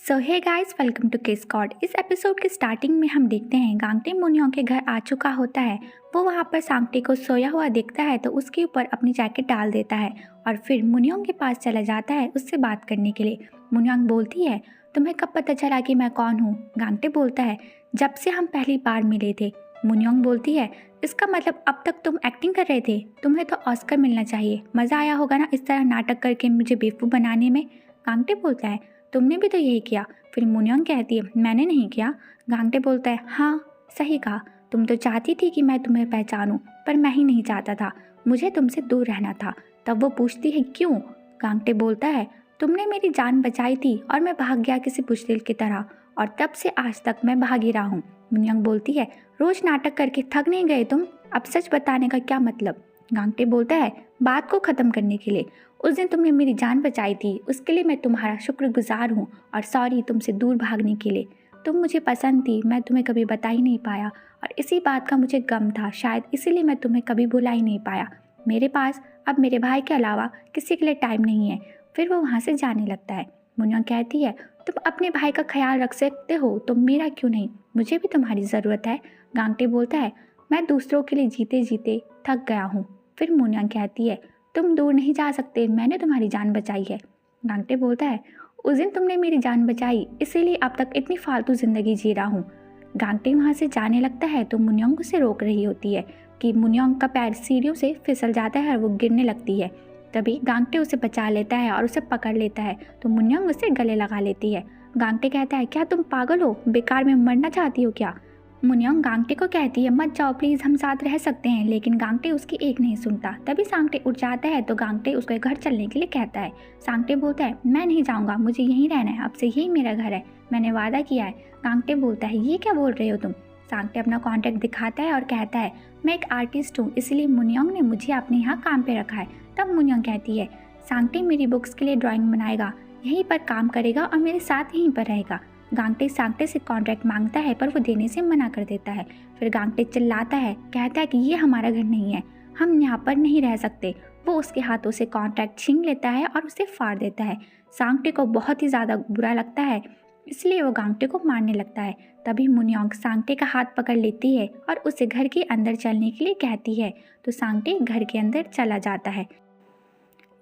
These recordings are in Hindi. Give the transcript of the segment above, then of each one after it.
So hey guys, welcome to kiss God. इस एपिसोड के स्टार्टिंग में हम देखते हैं गांगटे मुनियोंग के घर आ चुका होता है। वो वहाँ पर सांगटे को सोया हुआ देखता है तो उसके ऊपर अपनी जैकेट डाल देता है और फिर मुनियोंग के पास चला जाता है उससे बात करने के लिए। मुनियोंग बोलती है, तुम्हें कब पता चला कि मैं कौन हूँ? गांगटे बोलता है, जब से हम पहली बार मिले थे। मुनियोंग बोलती है, इसका मतलब अब तक तुम एक्टिंग कर रहे थे? तुम्हें तो ऑस्कर मिलना चाहिए। मज़ा आया होगा ना इस तरह नाटक करके मुझे बेवकूफ़ बनाने में। गांगटे बोलता है, तुमने भी तो यही किया। फिर मुनियोंग कहती है, मैंने नहीं किया। गांगटे बोलता है, हाँ सही कहा, तुम तो चाहती थी कि मैं तुम्हें पहचानूं, पर मैं ही नहीं चाहता था, मुझे तुमसे दूर रहना था। तब वो पूछती है, क्यों? गांगटे बोलता है, तुमने मेरी जान बचाई थी और मैं भाग गया किसी बुज़दिल की तरह, और तब से आज तक मैं भाग ही रहा हूँ। मुनियोंग बोलती है, रोज़ नाटक करके थक नहीं गए तुम? अब सच बताने का क्या मतलब? गांगटे बोलता है, बात को ख़त्म करने के लिए उस दिन तुमने मेरी जान बचाई थी, उसके लिए मैं तुम्हारा शुक्रगुजार हूँ, और सॉरी तुमसे दूर भागने के लिए। तुम मुझे पसंद थी, मैं तुम्हें कभी बता ही नहीं पाया, और इसी बात का मुझे गम था, शायद इसीलिए मैं तुम्हें कभी भुला ही नहीं पाया। मेरे पास अब मेरे भाई के अलावा किसी के लिए टाइम नहीं है। फिर वो वहाँ से जाने लगता है। मुनियोंग कहती है, तुम अपने भाई का ख्याल रख सकते हो तो मेरा क्यों नहीं? मुझे भी तुम्हारी ज़रूरत है। गांगटे बोलता है, मैं दूसरों के लिए जीते जीते थक गया हूँ। फिर मुनियोंग कहती है, तुम दूर नहीं जा सकते, मैंने तुम्हारी जान बचाई है। गांगटे बोलता है, उस दिन तुमने मेरी जान बचाई, इसीलिए अब तक इतनी फालतू ज़िंदगी जी रहा हूँ। गांगटे वहाँ से जाने लगता है तो मुनियोंग उसे रोक रही होती है कि मुनियोंग का पैर सीढ़ियों से फिसल जाता है और वो गिरने लगती है। तभी गांगटे उसे बचा लेता है और उसे पकड़ लेता है तो मुनियोंग उसे गले लगा लेती है। गांगटे कहता है, क्या तुम पागल हो? बेकार में मरना चाहती हो क्या? मुनियोंग गांगटे को कहती है, मत जाओ प्लीज़, हम साथ रह सकते हैं, लेकिन गांगटे उसकी एक नहीं सुनता। तभी सांगटे उठ जाता है तो गांगटे उसके घर चलने के लिए कहता है। सांगटे बोलता है, मैं नहीं जाऊंगा, मुझे यहीं रहना है, अब से यही मेरा घर है, मैंने वादा किया है। गांगटे बोलता है, ये क्या बोल रहे हो तुम? सांगटे अपना कॉन्टैक्ट दिखाता है और कहता है, मैं एक आर्टिस्ट हूँ, इसलिए मुनियोंग ने मुझे अपने यहाँ काम पे रखा है। तब मुनियोंग कहती है, सांगटे मेरी बुक्स के लिए ड्राइंग बनाएगा, यहीं पर काम करेगा और मेरे साथ यहीं पर रहेगा। गांगटे सांगटे से कॉन्ट्रैक्ट मांगता है पर वो देने से मना कर देता है। फिर गांगटे चिल्लाता है, कहता है कि ये हमारा घर नहीं है, हम यहाँ पर नहीं रह सकते। वो उसके हाथों से कॉन्ट्रैक्ट छीन लेता है और उसे फाड़ देता है। सांगटे को बहुत ही ज़्यादा बुरा लगता है, इसलिए वो गांगटे को मारने लगता है। तभी मुनियोंग सांगटे का हाथ पकड़ लेती है और उसे घर के अंदर चलने के लिए कहती है तो सांगटे घर के अंदर चला जाता है।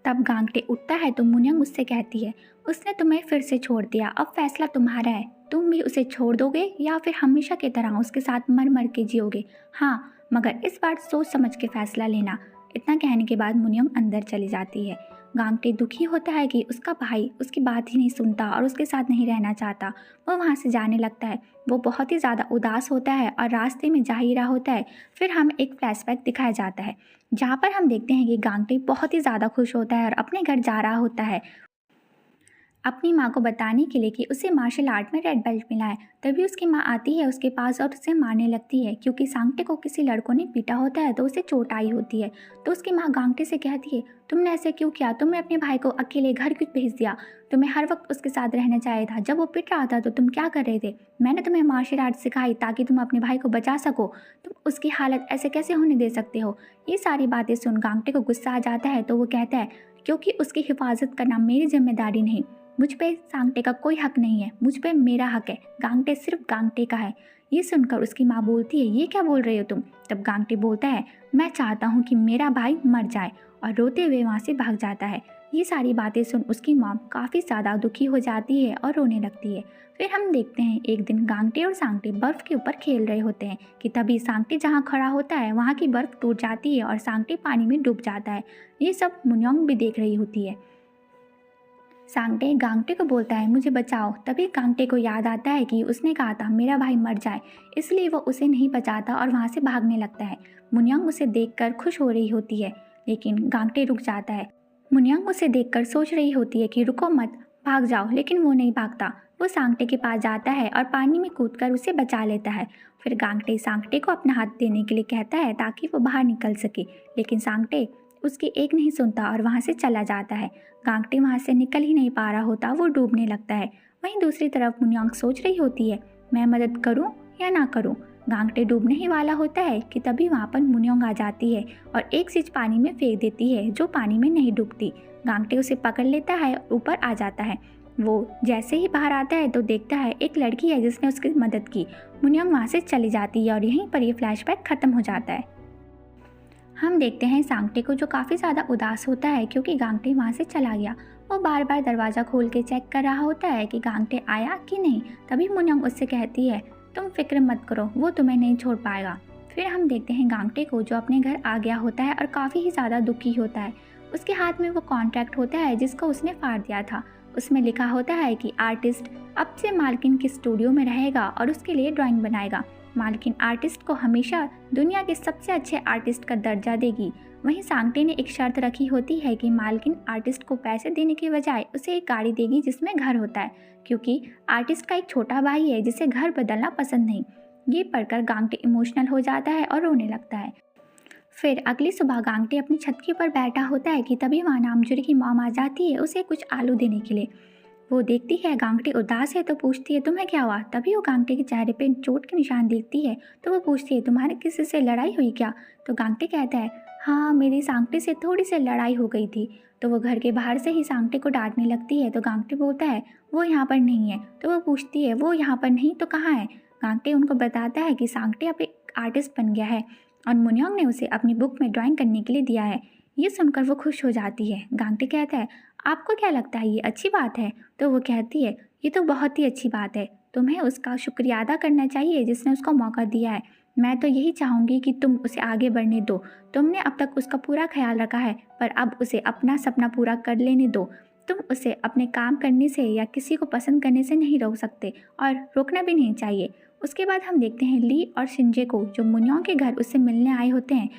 तब गांगटे उठता है तो मुनियोंग उससे कहती है, उसने तुम्हें फिर से छोड़ दिया, अब फैसला तुम्हारा है, तुम भी उसे छोड़ दोगे या फिर हमेशा की तरह उसके साथ मर मर के जियोगे? हाँ, मगर इस बार सोच समझ के फैसला लेना। इतना कहने के बाद मुनियोंग अंदर चली जाती है। गांगटे दुखी होता है कि उसका भाई उसकी बात ही नहीं सुनता और उसके साथ नहीं रहना चाहता। वो वहाँ से जाने लगता है। वो बहुत ही ज़्यादा उदास होता है और रास्ते में जा ही रहा होता है। फिर हमें एक फ्लैशबैक दिखाया जाता है जहाँ पर हम देखते हैं कि गांगटे बहुत ही ज़्यादा खुश होता है और अपने घर जा रहा होता है अपनी माँ को बताने के लिए कि उसे मार्शल आर्ट में रेड बेल्ट मिला है। तभी उसकी माँ आती है उसके पास और उसे मारने लगती है, क्योंकि सांगटे को किसी लड़कों ने पीटा होता है तो उसे चोट आई होती है। तो उसकी माँ गांगटे से कहती है, तुमने ऐसे क्यों किया? तुमने अपने भाई को अकेले घर क्यों भेज दिया? तुम्हें हर वक्त उसके साथ रहना चाहिए था। जब वो पिट रहा था तो तुम क्या कर रहे थे? मैंने तुम्हें मार्शल आर्ट सिखाई ताकि तुम अपने भाई को बचा सको, तुम उसकी हालत ऐसे कैसे होने दे सकते हो? ये सारी बातें सुन गांगटे को गुस्सा आ जाता है तो वो कहता है, क्योंकि उसकी हिफाजत करना मेरी जिम्मेदारी नहीं, मुझ पे सांगटे का कोई हक नहीं है, मुझ पे मेरा हक है, गांगटे सिर्फ गांगटे का है। ये सुनकर उसकी माँ बोलती है, ये क्या बोल रहे हो तुम? तब गांगटे बोलता है, मैं चाहता हूँ कि मेरा भाई मर जाए, और रोते हुए वहाँ से भाग जाता है। ये सारी बातें सुन उसकी माँ काफ़ी ज़्यादा दुखी हो जाती है और रोने लगती है। फिर हम देखते हैं एक दिन गांगटे और सांगटे बर्फ़ के ऊपर खेल रहे होते हैं कि तभी सांगटे जहाँ खड़ा होता है वहाँ की बर्फ़ टूट जाती है और सांगटे पानी में डूब जाता है। ये सब मुनियोंग भी देख रही होती है। सांगटे गांगटे को बोलता है, मुझे बचाओ। तभी गांगटे को याद आता है कि उसने कहा था मेरा भाई मर जाए, इसलिए वो उसे नहीं बचाता और वहाँ से भागने लगता है। मुनियोंग उसे देखकर खुश हो रही होती है, लेकिन गांगटे रुक जाता है। मुनियोंग उसे देखकर सोच रही होती है कि रुको मत, भाग जाओ, लेकिन वो नहीं भागता। वो सांगटे के पास जाता है और पानी में कूदकर उसे बचा लेता है। फिर गांगटे सांगटे को अपना हाथ देने के लिए कहता है ताकि वो बाहर निकल सके, लेकिन सांगटे उसकी एक नहीं सुनता और वहाँ से चला जाता है। गांगटे वहाँ से निकल ही नहीं पा रहा होता, वो डूबने लगता है। वहीं दूसरी तरफ मुनियोंग सोच रही होती है, मैं मदद करूँ या ना करूँ। गांगटे डूबने ही वाला होता है कि तभी वहाँ पर मुनियोंग आ जाती है और एक चीज़ पानी में फेंक देती है जो पानी में नहीं डूबती। गांगटे उसे पकड़ लेता है और ऊपर आ जाता है। वो जैसे ही बाहर आता है तो देखता है एक लड़की है जिसने उसकी मदद की। मुनियोंग वहाँ से चली जाती है और यहीं पर ये फ्लैशबैक ख़त्म हो जाता है। हम देखते हैं सांगटे को जो काफ़ी ज़्यादा उदास होता है क्योंकि गांगटे वहाँ से चला गया। वो बार बार दरवाज़ा खोल के चेक कर रहा होता है कि गांगटे आया कि नहीं। तभी मुनियोंग उससे कहती है, तुम फिक्र मत करो, वो तुम्हें नहीं छोड़ पाएगा। फिर हम देखते हैं गांगटे को जो अपने घर आ गया होता है और काफ़ी ही ज़्यादा दुखी होता है। उसके हाथ में वो कॉन्ट्रैक्ट होता है जिसको उसने फाड़ दिया था। उसमें लिखा होता है कि आर्टिस्ट अब से मालकिन के स्टूडियो में रहेगा और उसके लिए ड्राइंग बनाएगा। मालकिन आर्टिस्ट को हमेशा दुनिया के सबसे अच्छे आर्टिस्ट का दर्जा देगी। वहीं सांगटे ने एक शर्त रखी होती है कि मालकिन आर्टिस्ट को पैसे देने के बजाय उसे एक गाड़ी देगी जिसमें घर होता है, क्योंकि आर्टिस्ट का एक छोटा भाई है जिसे घर बदलना पसंद नहीं। ये पढ़कर गांगटे इमोशनल हो जाता है और रोने लगता है। फिर अगली सुबह गांगटे अपनी छत के ऊपर बैठा होता है कि तभी वहाँ नामजुरी की मॉम आ जाती है उसे कुछ आलू देने के लिए। वो देखती है गांगटे उदास है तो पूछती है, तुम्हें क्या हुआ। तभी वो गांगटे के चेहरे पे चोट के निशान देखती है तो वो पूछती है, तुम्हारे किसी से लड़ाई हुई क्या। तो गांगटे कहता है, हाँ मेरी सांगटे से थोड़ी सी लड़ाई हो गई थी। तो वो घर के बाहर से ही सांगटे को डांटने लगती है। तो गांगटे बोलता है, वो यहाँ पर नहीं है। तो वो पूछती है, वो यहाँ पर नहीं तो कहाँ है। गांगटे उनको बताता है कि सांगटे अब एक आर्टिस्ट बन गया है और मुनियोंग ने उसे अपनी बुक में ड्राइंग करने के लिए दिया है। ये सुनकर वो खुश हो जाती है। गांगटे कहता है, आपको क्या लगता है ये अच्छी बात है। तो वो कहती है, ये तो बहुत ही अच्छी बात है, तुम्हें उसका शुक्रिया अदा करना चाहिए जिसने उसको मौका दिया है। मैं तो यही चाहूँगी कि तुम उसे आगे बढ़ने दो। तुमने अब तक उसका पूरा ख्याल रखा है, पर अब उसे अपना सपना पूरा कर लेने दो। तुम उसे अपने काम करने से या किसी को पसंद करने से नहीं रोक सकते और रोकना भी नहीं चाहिए। उसके बाद हम देखते हैं ली और शिंजे को, जो मुनियोंग के घर उससे मिलने आए होते हैं।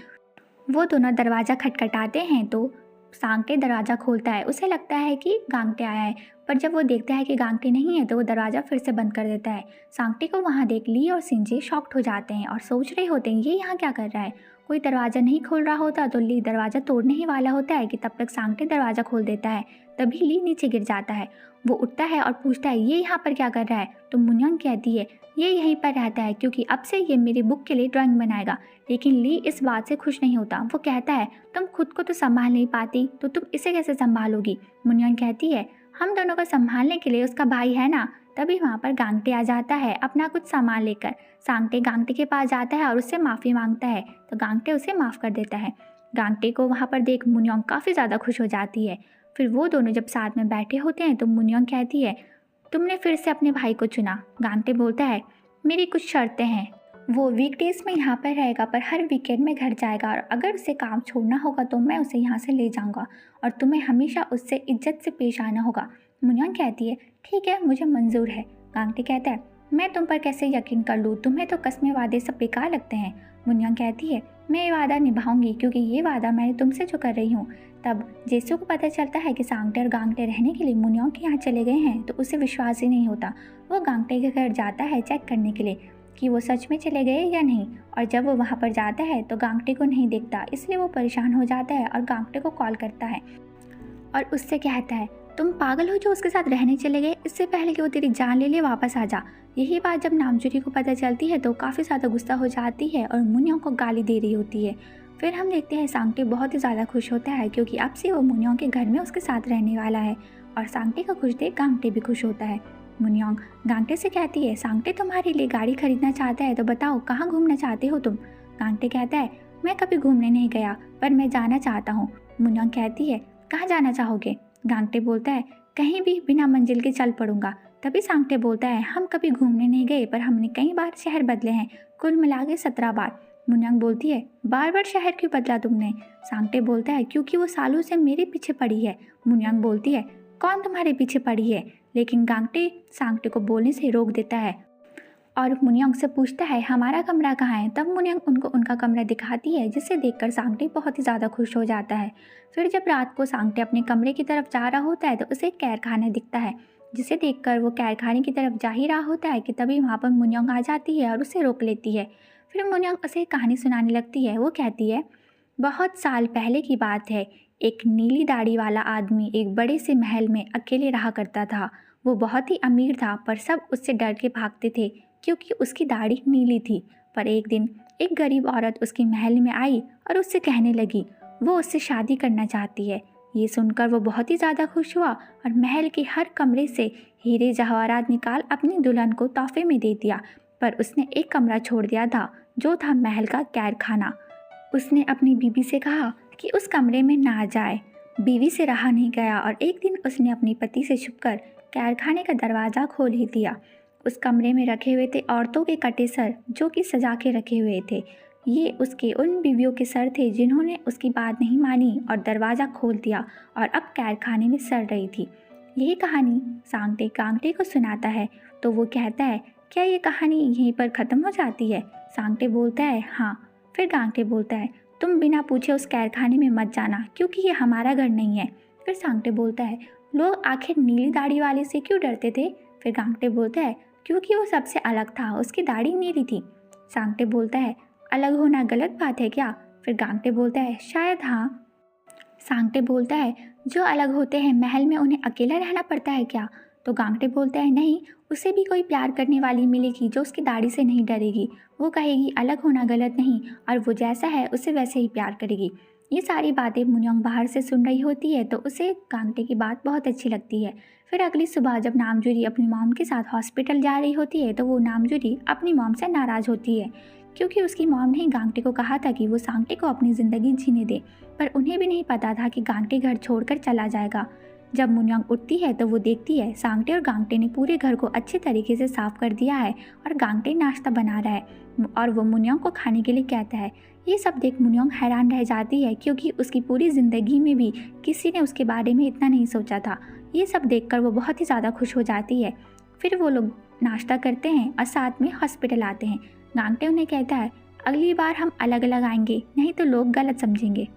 वो दोनों दरवाज़ा खटखटाते हैं तो सांगटे दरवाज़ा खोलता है। उसे लगता है कि गांगटे आया है, पर जब वो देखता है कि गांगटे नहीं है तो वो दरवाज़ा फिर से बंद कर देता है। सांगटे को वहाँ देख ली और सिंजे शॉक्ड हो जाते हैं और सोच रहे होते हैं ये यहाँ क्या कर रहा है। कोई दरवाज़ा नहीं खोल रहा होता तो ली दरवाज़ा तोड़ने ही वाला होता है कि तब तक सांगटे दरवाज़ा खोल देता है। तभी ली नीचे गिर जाता है। वो उठता है और पूछता है, ये यहाँ पर क्या कर रहा है। तो मुनियोंग कहती है, ये यहीं पर रहता है क्योंकि अब से ये मेरी बुक के लिए ड्राइंग बनाएगा। लेकिन ली इस बात से खुश नहीं होता। वो कहता है, तुम खुद को तो संभाल नहीं पाती तो तुम इसे कैसे संभालोगी। मुनियोंग कहती है, हम दोनों को संभालने के लिए उसका भाई है ना। तभी वहाँ पर गांगटे आ जाता है अपना कुछ सामान लेकर। सांगटे गांगटे के पास जाता है और उससे माफ़ी मांगता है तो गांगटे उसे माफ़ कर देता है। गांगटे को वहाँ पर देख मुनियोंग काफ़ी ज़्यादा खुश हो जाती है। फिर वो दोनों जब साथ में बैठे होते हैं तो मुनियोंग कहती है, तुमने फिर से अपने भाई को चुना। गांगटे बोलता है, मेरी कुछ शर्तें हैं। वो वीकडेज में यहाँ पर रहेगा पर हर वीकेंड में घर जाएगा और अगर उसे काम छोड़ना होगा तो मैं उसे यहाँ से ले जाऊँगा और तुम्हें हमेशा उससे इज्जत से पेश आना होगा। मुनियोंग कहती है, ठीक है मुझे मंजूर है। गांगटे कहता है, मैं तुम पर कैसे यकीन कर लूँ, तुम्हें तो कस्में वादे सब बेकार लगते हैं। मुनियोंग कहती है, मैं ये वादा निभाऊंगी क्योंकि ये वादा मैंने तुमसे जो कर रही हूँ। तब जेसू को पता चलता है कि सांगटे और गांगटे रहने के लिए मुनियोंग के यहाँ चले गए हैं तो उसे विश्वास ही नहीं होता। वो गांगटे के घर जाता है चेक करने के लिए कि वो सच में चले गए या नहीं। और जब वो वहाँ पर जाता है तो गांगटे को नहीं दिखता, इसलिए वो परेशान हो जाता है और गांगटे को कॉल करता है और उससे कहता है, तुम पागल हो जो उसके साथ रहने चले गए, इससे पहले कि वो तेरी जान ले ले वापस आ जा। यही बात जब नामजुरी को पता चलती है तो काफ़ी ज़्यादा गुस्सा हो जाती है और मुनियोंग को गाली दे रही होती है। फिर हम देखते हैं सांगटे बहुत ही ज़्यादा खुश होता है क्योंकि अब से वो मुनियोंग के घर में उसके साथ रहने वाला है और सांगटे का खुश देख गांगटे भी खुश होता है। मुनियोंग गांगटे से कहती है, सांगटे तुम्हारे लिए गाड़ी खरीदना चाहता है तो बताओ कहाँ घूमना चाहते हो तुम। गांगटे कहता है, मैं कभी घूमने नहीं गया पर मैं जाना चाहता हूँ। मुनियोंग कहती है, कहाँ जाना चाहोगे। गांगटे बोलता है, कहीं भी बिना मंजिल के चल पड़ूंगा। तभी सांगटे बोलता है, हम कभी घूमने नहीं गए पर हमने कई बार शहर बदले हैं, कुल मिला के 17 बार। मुनियोंग बोलती है, बार बार शहर क्यों बदला तुमने। सांगटे बोलता है, क्योंकि वो सालों से मेरे पीछे पड़ी है। मुनियोंग बोलती है, कौन तुम्हारे पीछे पड़ी है। लेकिन गांगटे सांगटे को बोलने से रोक देता है और मुनियोंग से पूछता है, हमारा कमरा कहाँ है। तब मुनियोंग उनको उनका कमरा दिखाती है जिसे देखकर सांगटे बहुत ही ज़्यादा खुश हो जाता है। फिर जब रात को सांगटे अपने कमरे की तरफ जा रहा होता है तो उसे एक कैरखाना दिखता है, जिसे देखकर वो कैरखाने की तरफ जा ही रहा होता है कि तभी वहाँ पर मुनियोंग आ जाती है और उसे रोक लेती है। फिर मुनियोंग उसे एक कहानी सुनाने लगती है। वो कहती है, बहुत साल पहले की बात है, एक नीली दाढ़ी वाला आदमी एक बड़े से महल में अकेले रहा करता था। वो बहुत ही अमीर था पर सब उससे डर के भागते थे क्योंकि उसकी दाढ़ी नीली थी। पर एक दिन एक गरीब औरत उसके महल में आई और उससे कहने लगी वो उससे शादी करना चाहती है। ये सुनकर वो बहुत ही ज़्यादा खुश हुआ और महल के हर कमरे से हीरे जवाहरात निकाल अपनी दुल्हन को तोहफे में दे दिया। पर उसने एक कमरा छोड़ दिया था, जो था महल का कैद खाना। उसने अपनी बीवी से कहा कि उस कमरे में ना जाए। बीवी से रहा नहीं गया और एक दिन उसने अपने पति से छुपकर कैद खाने का दरवाज़ा खोल ही दिया। उस कमरे में रखे हुए थे औरतों के कटे सर, जो कि सजा के रखे हुए थे। ये उसके उन बीवियों के सर थे जिन्होंने उसकी बात नहीं मानी और दरवाज़ा खोल दिया और अब कैद खाने में सड़ रही थी। यही कहानी सांगटे कांगटे को सुनाता है तो वो कहता है, क्या ये कहानी यहीं पर ख़त्म हो जाती है? सांगटे बोलता है, हाँ। फिर गांगटे बोलता है, तुम बिना पूछे उस कैद खाने में मत जाना, क्योंकि ये हमारा घर नहीं है। फिर सांगटे बोलता है, लोग आखिर नीली दाढ़ी वाले से क्यों डरते थे? फिर गांगटे बोलता है, क्योंकि वो सबसे अलग था, उसकी दाढ़ी नीली थी। सांगटे बोलता है, अलग होना गलत बात है क्या? फिर गांगटे बोलता है, शायद हाँ। सांगटे बोलता है, जो अलग होते हैं महल में उन्हें अकेला रहना पड़ता है क्या? तो गांगटे बोलता है, नहीं, उसे भी कोई प्यार करने वाली मिलेगी जो उसकी दाढ़ी से नहीं डरेगी। वो कहेगी अलग होना गलत नहीं और वो जैसा है उसे वैसे ही प्यार करेगी। ये सारी बातें मुन्योंग बाहर से सुन रही होती है तो उसे गांगटे की बात बहुत अच्छी लगती है। फिर अगली सुबह जब नामजुरी अपनी मॉम के साथ हॉस्पिटल जा रही होती है तो वो नामजुरी अपनी मॉम से नाराज़ होती है, क्योंकि उसकी मॉम ने गांगटे को कहा था कि वो सांगटे को अपनी ज़िंदगी जीने दे, पर उन्हें भी नहीं पता था कि गांगटे घर छोड़कर चला जाएगा। जब मुन्योंग उठती है तो वो देखती है सांगटे और गांगटे ने पूरे घर को अच्छे तरीके से साफ कर दिया है और गांगटे नाश्ता बना रहा है और वो मुन्योंग को खाने के लिए कहता है। ये सब देख मुन्योंग हैरान रह जाती है, क्योंकि उसकी पूरी ज़िंदगी में भी किसी ने उसके बारे में इतना नहीं सोचा था। ये सब देखकर वो बहुत ही ज़्यादा खुश हो जाती है। फिर वो लोग नाश्ता करते हैं और साथ में हॉस्पिटल आते हैं। गांगटे उन्हें कहता है, अगली बार हम अलग अलग आएंगे, नहीं तो लोग गलत समझेंगे।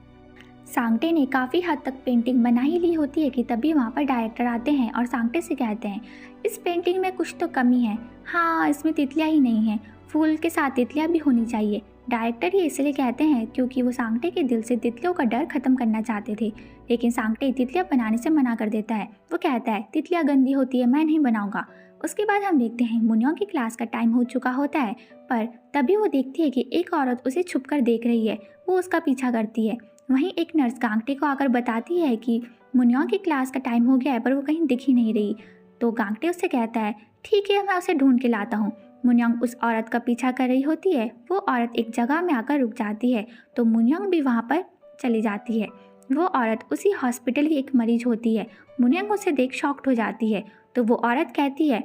सांगटे ने काफ़ी हद तक पेंटिंग बना ही ली होती है कि तभी वहाँ पर डायरेक्टर आते हैं और सांगटे से कहते हैं, इस पेंटिंग में कुछ तो कमी है। हाँ, इसमें तितलियाँ ही नहीं हैं, फूल के साथ तितलियाँ भी होनी चाहिए। डायरेक्टर ये इसलिए कहते हैं क्योंकि वो सांगटे के दिल से तितलियों का डर खत्म करना चाहते थे, लेकिन सांगटे तितलियाँ बनाने से मना कर देता है। वो कहता है, तितलियाँ गंदी होती है, मैं नहीं बनाऊँगा। उसके बाद हम देखते हैं मुन्योंग की क्लास का टाइम हो चुका होता है, पर तभी वो देखती है कि एक औरत उसे छुप कर देख रही है। वो उसका पीछा करती है। वहीं एक नर्स गांगटे को आकर बताती है कि मुन्योंग की क्लास का टाइम हो गया है, पर वो कहीं दिख ही नहीं रही। तो गांगटे उससे कहता है, ठीक है, मैं उसे ढूंढ के लाता हूँ। मुन्योंग उस औरत का पीछा कर रही होती है। वो औरत एक जगह में आकर रुक जाती है तो मुन्योंग भी वहाँ पर चली जाती है। वो औरत उसी हॉस्पिटल की एक मरीज होती है। मुन्योंग उसे देख शॉक्ड हो जाती है तो वो औरत कहती है,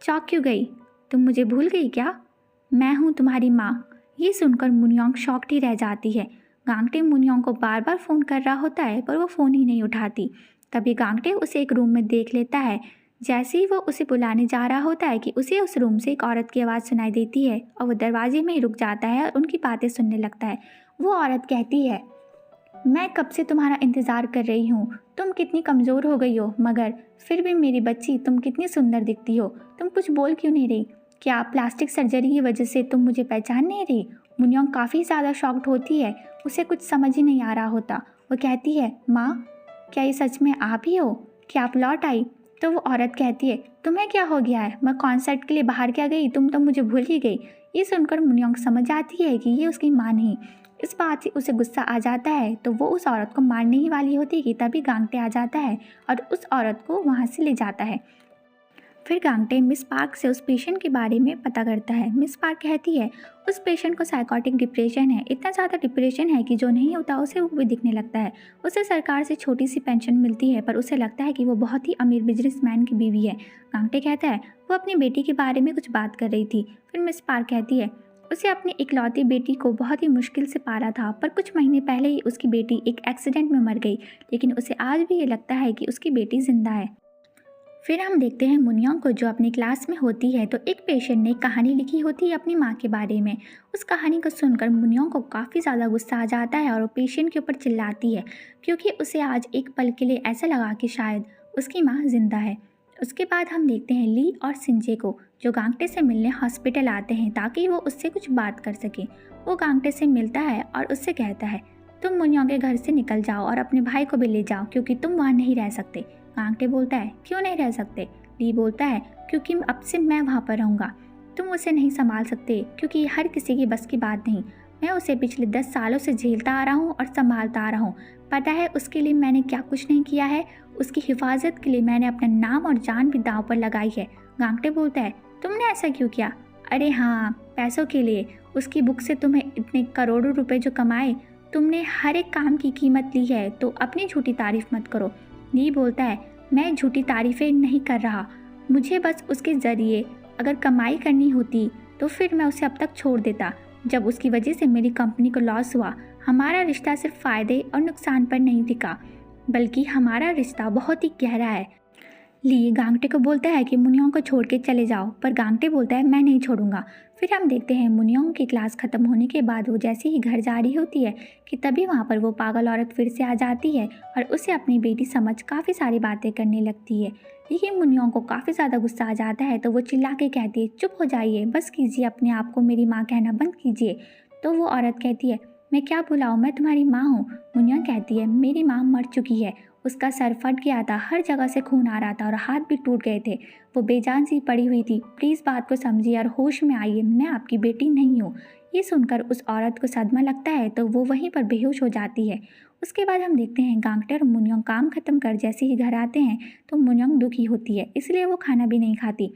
चौंक क्यों गई? तुम मुझे भूल गई क्या? मैं हूँ तुम्हारी माँ। ये सुनकर मुन्योंग शॉक्ड ही रह जाती है। गांगटे मुन्योंग को बार बार फ़ोन कर रहा होता है पर वो फ़ोन ही नहीं उठाती। तभी गांगटे उसे एक रूम में देख लेता है। जैसे ही वो उसे बुलाने जा रहा होता है कि उसे उस रूम से एक औरत की आवाज़ सुनाई देती है और वो दरवाजे में ही रुक जाता है और उनकी बातें सुनने लगता है। वो औरत कहती है, मैं कब से तुम्हारा इंतज़ार कर रही हूँ। तुम कितनी कमज़ोर हो गई हो, मगर फिर भी मेरी बच्ची तुम कितनी सुंदर दिखती हो। तुम कुछ बोल क्यों नहीं रही? क्या प्लास्टिक सर्जरी की वजह से तुम मुझे पहचान नहीं रही? मुन्योंग काफ़ी ज़्यादा शॉक्ड होती है। उसे कुछ समझ ही नहीं आ रहा होता। वो कहती है, माँ, क्या ये सच में आप ही हो? क्या आप लौट आई? तो वो औरत कहती है, तुम्हें क्या हो गया है? मैं कॉन्सर्ट के लिए बाहर क्या गई, तुम तो मुझे भूल ही गई। ये सुनकर मुन्योंग समझ आती है कि ये उसकी माँ नहीं। इस बात से उसे गुस्सा आ जाता है तो वो उस औरत को मारने ही वाली होती है कि तभी गांगटे आ जाता है और उस औरत को वहाँ से ले जाता है। फिर गांगटे मिस पार्क से उस पेशेंट के बारे में पता करता है। मिस पार्क कहती है, उस पेशेंट को साइकोटिक डिप्रेशन है। इतना ज़्यादा डिप्रेशन है कि जो नहीं होता उसे वो भी दिखने लगता है। उसे सरकार से छोटी सी पेंशन मिलती है, पर उसे लगता है कि वो बहुत ही अमीर बिजनेसमैन की बीवी है। गांगटे कहता है, वो अपनी बेटी के बारे में कुछ बात कर रही थी। फिर मिस पार्क कहती है, उसे अपनी इकलौती बेटी को बहुत ही मुश्किल से पाला था, पर कुछ महीने पहले ही उसकी बेटी एक एक्सीडेंट में मर गई, लेकिन उसे आज भी ये लगता है कि उसकी बेटी जिंदा है। फिर हम देखते हैं मुन्योंग को, जो अपनी क्लास में होती है। तो एक पेशेंट ने कहानी लिखी होती है अपनी माँ के बारे में। उस कहानी को सुनकर मुन्योंग को काफ़ी ज़्यादा गुस्सा आ जाता है और वो पेशेंट के ऊपर चिल्लाती है, क्योंकि उसे आज एक पल के लिए ऐसा लगा कि शायद उसकी माँ जिंदा है। उसके बाद हम देखते हैं ली और सिंजे को, जो गांगटे से मिलने हॉस्पिटल आते हैं ताकि वो उससे कुछ बात कर सके। वो गांगटे से मिलता है और उससे कहता है, तुम मुन्योंग के घर से निकल जाओ और अपने भाई को भी ले जाओ, क्योंकि तुम वहाँ नहीं रह सकते। गांगटे बोलता है, क्यों नहीं रह सकते? ली बोलता है, क्योंकि अब से मैं वहाँ पर रहूँगा। तुम उसे नहीं संभाल सकते, क्योंकि हर किसी की बस की बात नहीं। मैं उसे पिछले 10 सालों से झेलता आ रहा हूँ और संभालता आ रहा हूँ। पता है उसके लिए मैंने क्या कुछ नहीं किया है। उसकी हिफाजत के लिए मैंने अपना नाम और जान भी दांव पर लगाई है। गांगटे बोलता है, तुमने ऐसा क्यों किया? अरे हाँ, पैसों के लिए। उसकी बुक से तुम्हें इतने करोड़ों रुपए जो कमाए, तुमने हर एक काम की कीमत ली है, तो अपनी झूठी तारीफ मत करो। ली बोलता है, मैं झूठी तारीफें नहीं कर रहा। मुझे बस उसके ज़रिए अगर कमाई करनी होती तो फिर मैं उसे अब तक छोड़ देता। जब उसकी वजह से मेरी कंपनी को लॉस हुआ, हमारा रिश्ता सिर्फ फ़ायदे और नुकसान पर नहीं टिका, बल्कि हमारा रिश्ता बहुत ही गहरा है। ली गांगटे को बोलता है कि मुनियोंग को छोड़ के चले जाओ, पर गांगटे बोलता है, मैं नहीं छोड़ूंगा। फिर हम देखते हैं मुनियोंग की क्लास ख़त्म होने के बाद वो जैसे ही घर जा रही होती है कि तभी वहाँ पर वो पागल औरत फिर से आ जाती है और उसे अपनी बेटी समझ काफ़ी सारी बातें करने लगती है। लेकिन मुनियोंग को काफ़ी ज़्यादा गुस्सा आ जाता है, तो वो चिल्ला के कहती है, चुप हो जाइए, बस कीजिए, अपने आप को मेरी माँ कहना बंद कीजिए। तो वो औरत कहती है, मैं क्या बुलाऊँ, मैं तुम्हारी माँ हूँ। मुनियोंग कहती है, मेरी माँ मर चुकी है, उसका सर फट गया था, हर जगह से खून आ रहा था और हाथ भी टूट गए थे। वो बेजान सी पड़ी हुई थी, प्लीज़ बात को समझिए और होश में आइए, मैं आपकी बेटी नहीं हूँ। ये सुनकर उस औरत को सदमा लगता है, तो वो वहीं पर बेहोश हो जाती है। उसके बाद हम देखते हैं गांगटे और मुनियोंग काम खत्म कर जैसे ही घर आते हैं तो मुनियोंग दुखी होती है, इसलिए वो खाना भी नहीं खाती।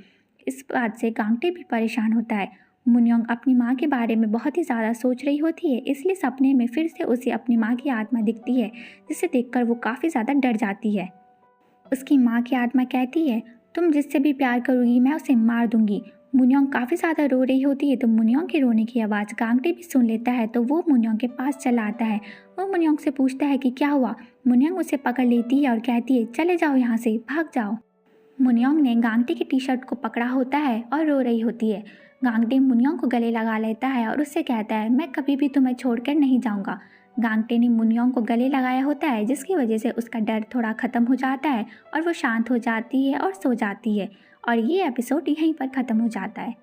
इस बात से गांगटे भी परेशान होता है। मुनियोंग अपनी माँ के बारे में बहुत ही ज़्यादा सोच रही होती है, इसलिए सपने में फिर से उसे अपनी माँ की आत्मा दिखती है, जिसे देखकर वो काफ़ी ज़्यादा डर जाती है। उसकी माँ की आत्मा कहती है, तुम जिससे भी प्यार करोगी मैं उसे मार दूंगी। मुनियोंग काफ़ी ज़्यादा रो रही होती है, तो मुनियोंग के रोने की आवाज़ गांगटे भी सुन लेता है, तो वो मुनियोंग के पास चला आता है। वो मुनियोंग से पूछता है कि क्या हुआ। मुनियोंग उसे पकड़ लेती है और कहती है, चले जाओ यहाँ से, भाग जाओ। मुनियोंग ने गांगटे की टी शर्ट को पकड़ा होता है और रो रही होती है। गांगटे मुनियोंग को गले लगा लेता है और उससे कहता है, मैं कभी भी तुम्हें छोड़कर नहीं जाऊंगा। गांगटे ने मुनियोंग को गले लगाया होता है, जिसकी वजह से उसका डर थोड़ा ख़त्म हो जाता है और वो शांत हो जाती है और सो जाती है। और ये एपिसोड यहीं पर ख़त्म हो जाता है।